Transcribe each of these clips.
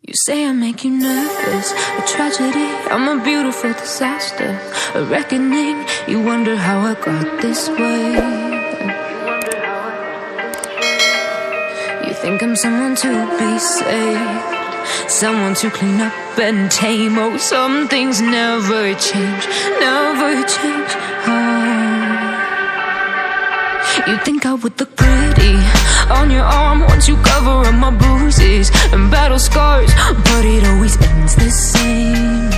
You say I make you nervous, a tragedy, I'm a beautiful disaster, a reckoning. You wonder how I got this way. You think I'm someone to be saved, someone to clean up and tame. Oh, some things never change, never change. You think I would look pretty on your arm once you cover up my bruises and battle scars, but it always ends the same.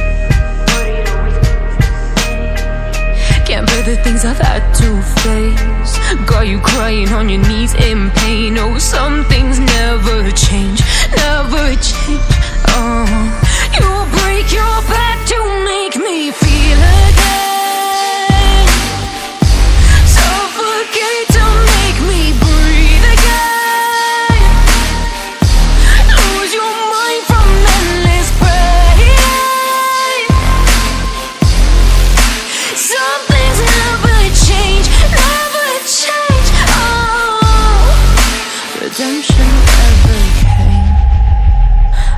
Can't bear the things I've had to face, got you crying on your knees in pain. Oh, some things never change, never change. Oh, you break your back to make me feel again, suffocate to make me breathe again, lose your mind from endless pain. Some things never change, never change. Oh, redemption never came.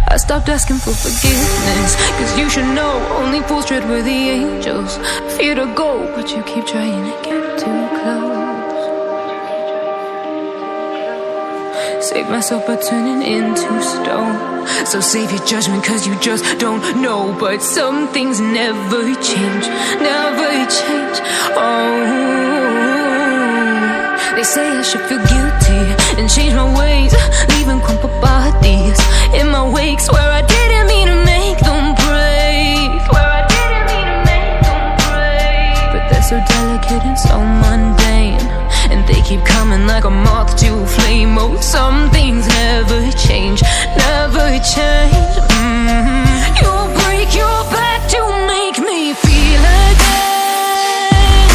I stopped asking for forgiveness, cause you should know only fools tread where the angels fear to go, but you keep trying to get too close. Save myself by turning into stone, so save your judgment cause you just don't know. But some things never change, never change. Oh, they say I should feel guilty and change my ways, leaving crumpled bodies in my wake. Swear I didn't mean to make them break, swear I didn't mean to make them break. But they're so delicate and so mundane, and they keep coming like a moth to a flame. Oh, some things never change, never change. You break your back to make me feel again,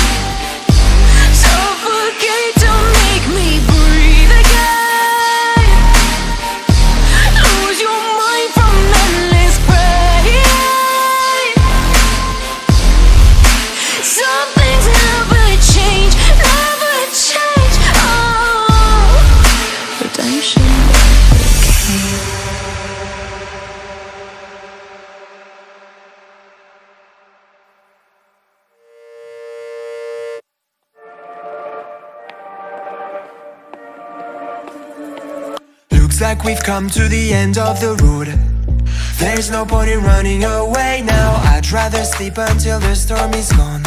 suffocate to make me breathe again, lose your mind from endless pain. Some things never change, never change. Oh, redemption never came. Looks like we've come to the end of the road. There's no point in running away now. I'd rather sleep until the storm is gone.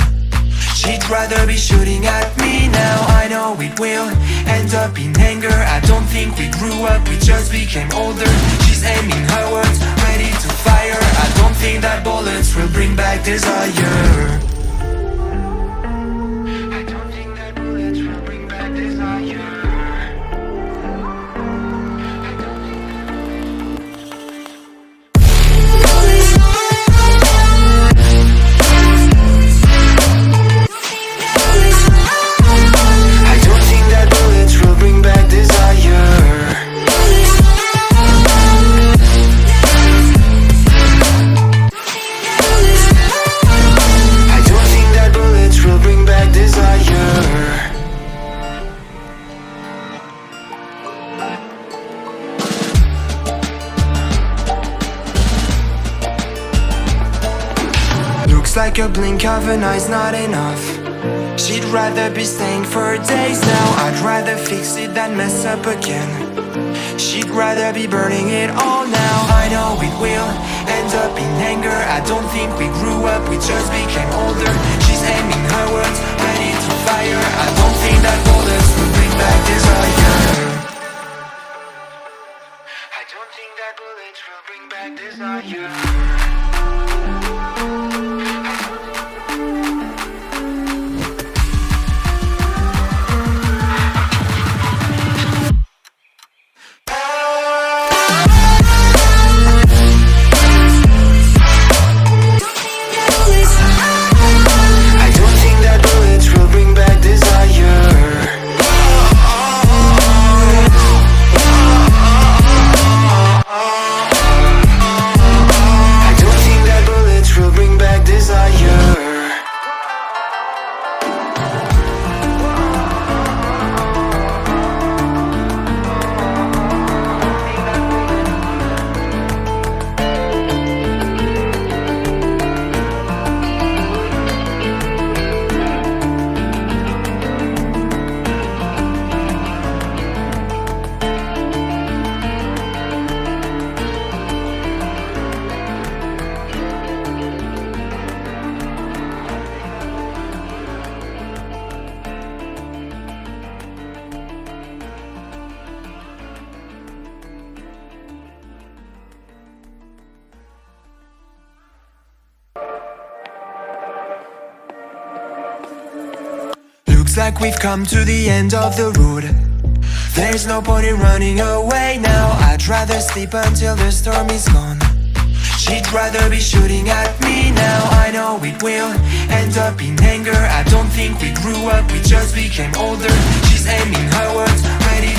She'd rather be shooting at me now. I know it will end up in anger. I don't think we grew up, we just became older. She's aiming her words, ready to fire. I don't think that bullets will bring back desire. I don't think that bullets will bring back desire. Like a blink of an eye's not enough. She'd rather be staying for days now. I'd rather fix it than mess up again. She'd rather be burning it all now. I know it will end up in anger. I don't think we grew up, we just became older. She's aiming her words, ready to fire. I don't think that bullets will bring back desire. I don't think that bullets will bring back desire. Bring back this like we've come to the end of the road. There's no point in running away now. I'd rather sleep until the storm is gone. She'd rather be shooting at me now. I know it will end up in anger. I don't think we grew up, we just became older. She's aiming her words, ready to